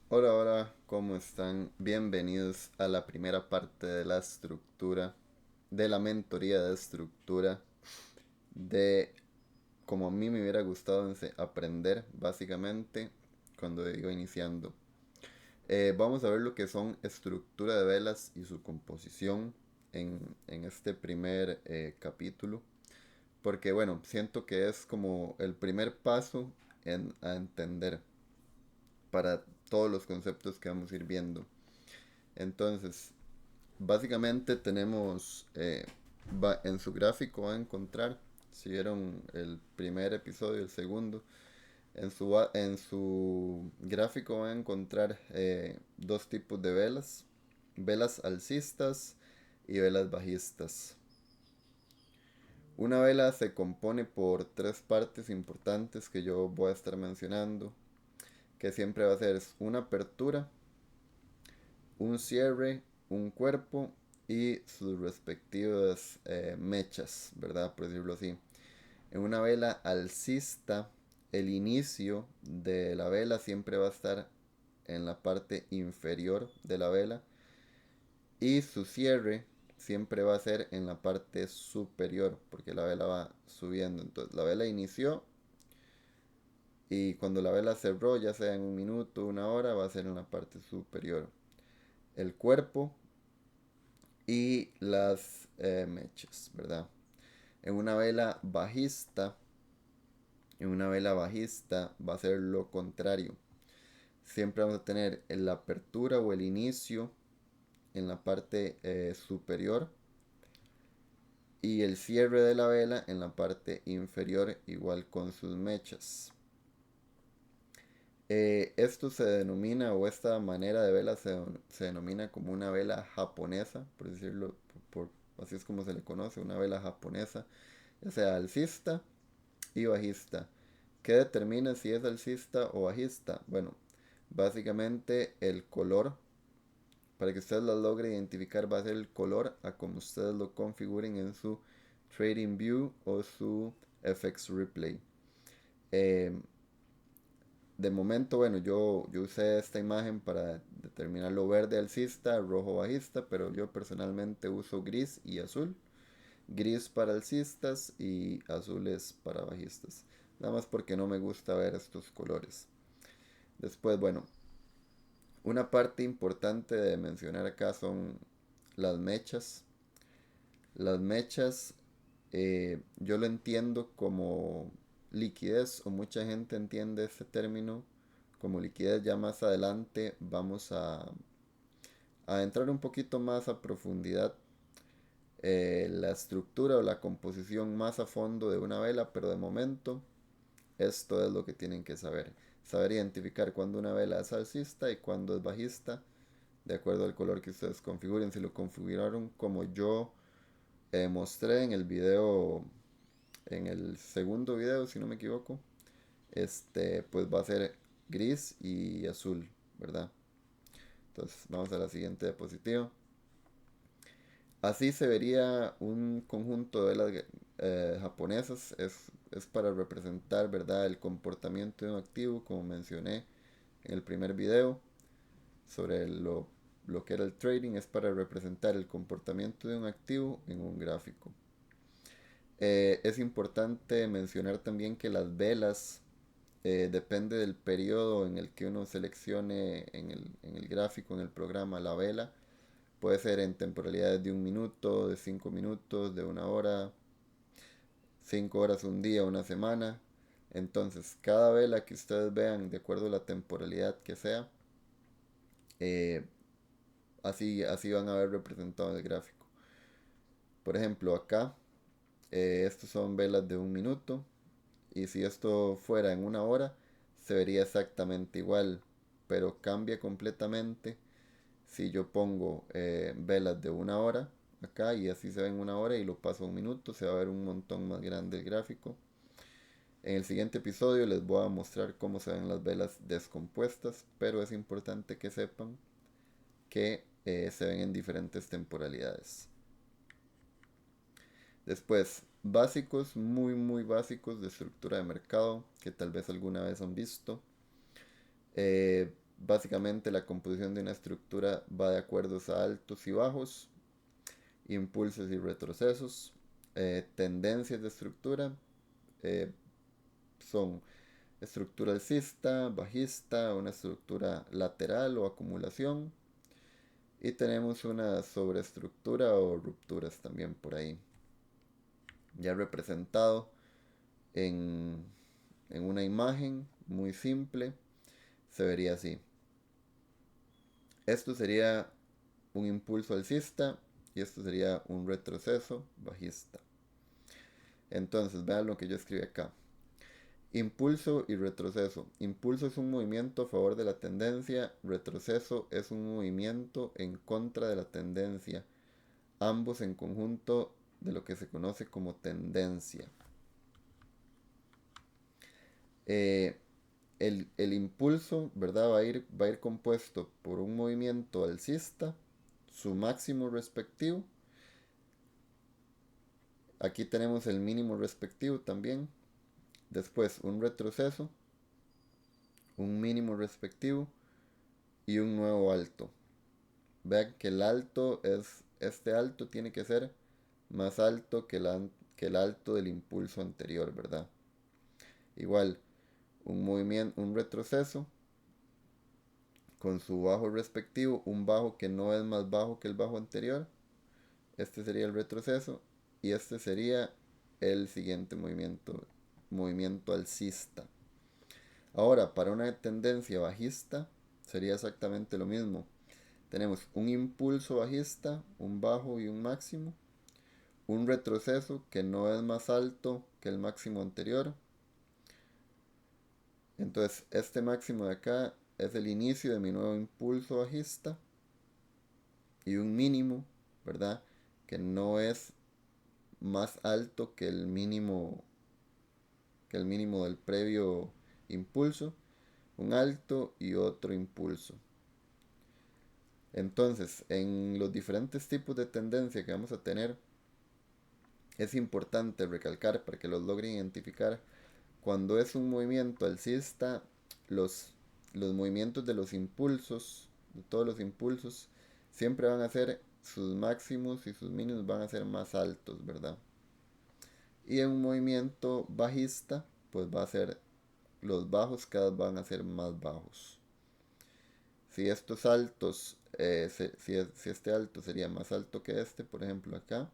Hola, hola, ¿cómo están? Bienvenidos a la primera parte de la estructura, de la mentoría de estructura, de como a mí me hubiera gustado aprender, básicamente, cuando iba iniciando. Vamos a ver lo que son estructura de velas y su composición en este primer capítulo, porque bueno, siento que es como el primer paso a entender para todos los conceptos que vamos a ir viendo. Entonces, básicamente tenemos, en su gráfico va a encontrar, si vieron el primer episodio, el segundo, en su gráfico va a encontrar dos tipos de velas, velas alcistas y velas bajistas. Una vela se compone por tres partes importantes que yo voy a estar mencionando, que siempre va a ser una apertura, un cierre, un cuerpo y sus respectivas mechas, ¿verdad? Por decirlo así. En una vela alcista, el inicio de la vela siempre va a estar en la parte inferior de la vela y su cierre siempre va a ser en la parte superior porque la vela va subiendo. Entonces la vela inició y cuando la vela cerró, ya sea en un minuto, una hora, va a ser en la parte superior. El cuerpo y las mechas, ¿verdad? En una vela bajista, en una vela bajista va a ser lo contrario. Siempre vamos a tener la apertura o el inicio en la parte superior y el cierre de la vela en la parte inferior, igual con sus mechas. Esto se denomina, o esta manera de vela se denomina como una vela japonesa, por decirlo, así es como se le conoce, una vela japonesa, ya sea alcista y bajista. ¿Qué determina si es alcista o bajista? Bueno, básicamente el color, para que ustedes lo logren identificar, va a ser el color a como ustedes lo configuren en su Trading View o su FX Replay. Eh, de momento, bueno, yo usé esta imagen para determinar lo verde alcista, rojo bajista, pero yo personalmente uso gris y azul. Gris para alcistas y azules para bajistas. Nada más porque no me gusta ver estos colores. Después, bueno, una parte importante de mencionar acá son las mechas. Las mechas, yo lo entiendo como liquidez, o mucha gente entiende este término como liquidez. Ya más adelante vamos a entrar un poquito más a profundidad, la estructura o la composición más a fondo de una vela, pero de momento esto es lo que tienen que saber. Saber identificar cuando una vela es alcista y cuando es bajista, de acuerdo al color que ustedes configuren. Si lo configuraron como yo mostré en el video, en el segundo video, si no me equivoco, pues va a ser gris y azul, ¿verdad? Entonces vamos a la siguiente diapositiva. Así se vería un conjunto de velas japonesas. Es para representar, ¿verdad?, el comportamiento de un activo, como mencioné en el primer video sobre lo que era el trading. Es para representar el comportamiento de un activo en un gráfico. Es importante mencionar también que las velas, depende del periodo en el que uno seleccione en el gráfico, en el programa, la vela. Puede ser en temporalidades de un minuto, de 5 minutos, de una hora, 5 horas, un día, una semana. Entonces, cada vela que ustedes vean, de acuerdo a la temporalidad que sea, eh, así van a ver representado el gráfico. Por ejemplo, acá, estos son velas de un minuto. Y si esto fuera en una hora, se vería exactamente igual. Pero cambia completamente si yo pongo velas de una hora acá y así se ve en una hora y lo paso a un minuto, se va a ver un montón más grande el gráfico. En el siguiente episodio les voy a mostrar cómo se ven las velas descompuestas, pero es importante que sepan que se ven en diferentes temporalidades. Después, básicos, muy muy básicos de estructura de mercado que tal vez alguna vez han visto. básicamente la composición de una estructura va de acuerdo a altos y bajos, impulsos y retrocesos. Tendencias de estructura eh, son estructura alcista, bajista, una estructura lateral o acumulación. Y tenemos una sobreestructura o rupturas también por ahí. Ya representado en, en una imagen muy simple, se vería así. Esto sería un impulso alcista y esto sería un retroceso bajista. Entonces, vean lo que yo escribí acá. Impulso y retroceso. Impulso es un movimiento a favor de la tendencia, retroceso es un movimiento en contra de la tendencia, ambos en conjunto de lo que se conoce como tendencia. Eh, el impulso, ¿verdad? Va a ir compuesto por un movimiento alcista, su máximo respectivo. Aquí tenemos el mínimo respectivo también. Después un retroceso, un mínimo respectivo y un nuevo alto. Vean que el alto es, este alto tiene que ser más alto que el alto del impulso anterior, ¿verdad? Igual, un movimiento, un retroceso con su bajo respectivo, un bajo que no es más bajo que el bajo anterior. Este sería el retroceso y este sería el siguiente movimiento, movimiento alcista. Ahora, para una tendencia bajista sería exactamente lo mismo. Tenemos un impulso bajista, un bajo y un máximo, un retroceso que no es más alto que el máximo anterior. Entonces, este máximo de acá es el inicio de mi nuevo impulso bajista y un mínimo, ¿verdad? Que no es más alto que el mínimo del previo impulso, un alto y otro impulso. Entonces, en los diferentes tipos de tendencia que vamos a tener, es importante recalcar para que los logren identificar. Cuando es un movimiento alcista, los, los movimientos de los impulsos, de todos los impulsos, siempre van a ser sus máximos y sus mínimos van a ser más altos, ¿verdad? Y en un movimiento bajista, pues va a ser los bajos cada vez van a ser más bajos. Si estos altos, si este alto sería más alto que este, por ejemplo acá,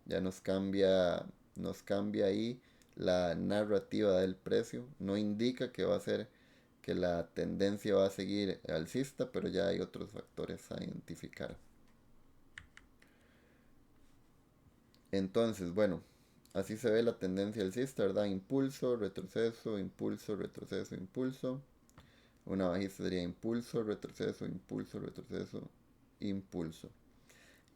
ya nos cambia ahí la narrativa del precio. No indica que va a ser que la tendencia va a seguir alcista, pero ya hay otros factores a identificar. Entonces, bueno, así se ve la tendencia alcista, ¿verdad? Impulso, retroceso, impulso, retroceso, impulso. Una bajista sería impulso, retroceso, impulso, retroceso, impulso.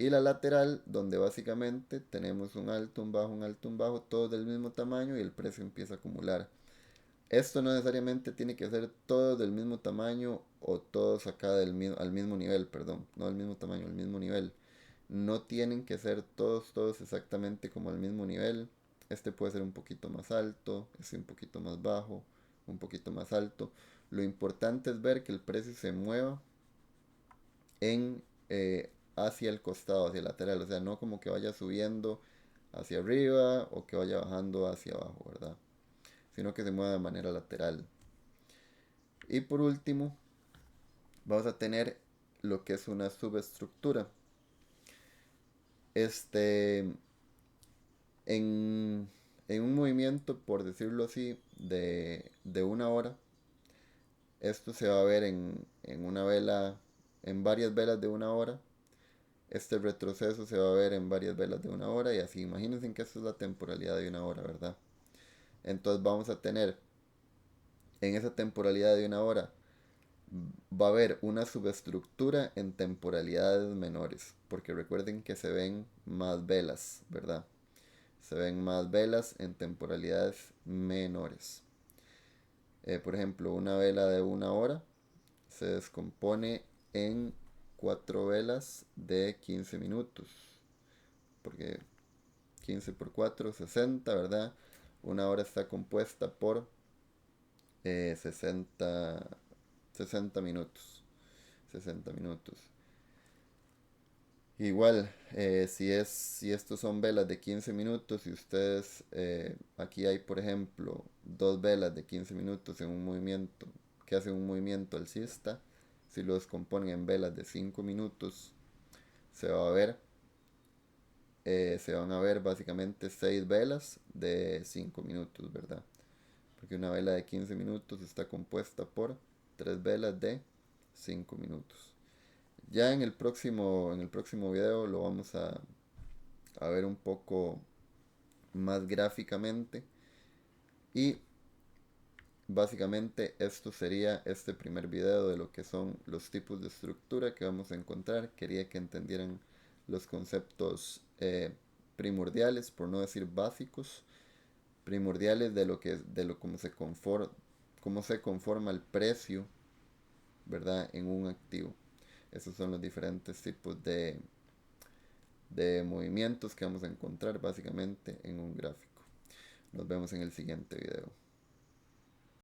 Y la lateral, donde básicamente tenemos un alto, un bajo, un alto, un bajo, todos del mismo tamaño y el precio empieza a acumular. Esto no necesariamente tiene que ser todos del mismo tamaño o todos acá al mismo nivel, perdón, no al mismo tamaño, al mismo nivel. No tienen que ser todos exactamente como al mismo nivel. Este puede ser un poquito más alto, este un poquito más bajo, un poquito más alto. Lo importante es ver que el precio se mueva en hacia el costado, hacia el lateral. O sea, no como que vaya subiendo hacia arriba o que vaya bajando hacia abajo, ¿verdad? Sino que se mueva de manera lateral. Y por último, vamos a tener lo que es una subestructura. Este, en, en un movimiento, por decirlo así, de una hora, esto se va a ver en una vela, en varias velas de una hora. Este retroceso se va a ver en varias velas de una hora y así. Imagínense que esto es la temporalidad de una hora, ¿verdad? Entonces vamos a tener en esa temporalidad de una hora va a haber una subestructura en temporalidades menores, porque recuerden que se ven más velas, ¿verdad? Se ven más velas en temporalidades menores. Por ejemplo, una vela de una hora se descompone en 4 velas de 15 minutos, porque 15 por 4, 60, ¿verdad? Una hora está compuesta por 60 60 minutos. 60 minutos. Igual, si estos son velas de 15 minutos y ustedes, aquí hay por ejemplo dos velas de 15 minutos en un movimiento, que hacen un movimiento alcista, si lo descomponen en velas de 5 minutos, se va a ver, se van a ver básicamente 6 velas de 5 minutos, ¿verdad? Porque una vela de 15 minutos está compuesta por 3 velas de 5 minutos. Ya en el próximo video lo vamos a ver un poco más gráficamente. Y básicamente esto sería este primer video de lo que son los tipos de estructura que vamos a encontrar. Quería que entendieran los conceptos primordiales, por no decir básicos, primordiales de lo cómo se conforma el precio, ¿verdad? En un activo. Esos son los diferentes tipos de movimientos que vamos a encontrar básicamente en un gráfico. Nos vemos en el siguiente video.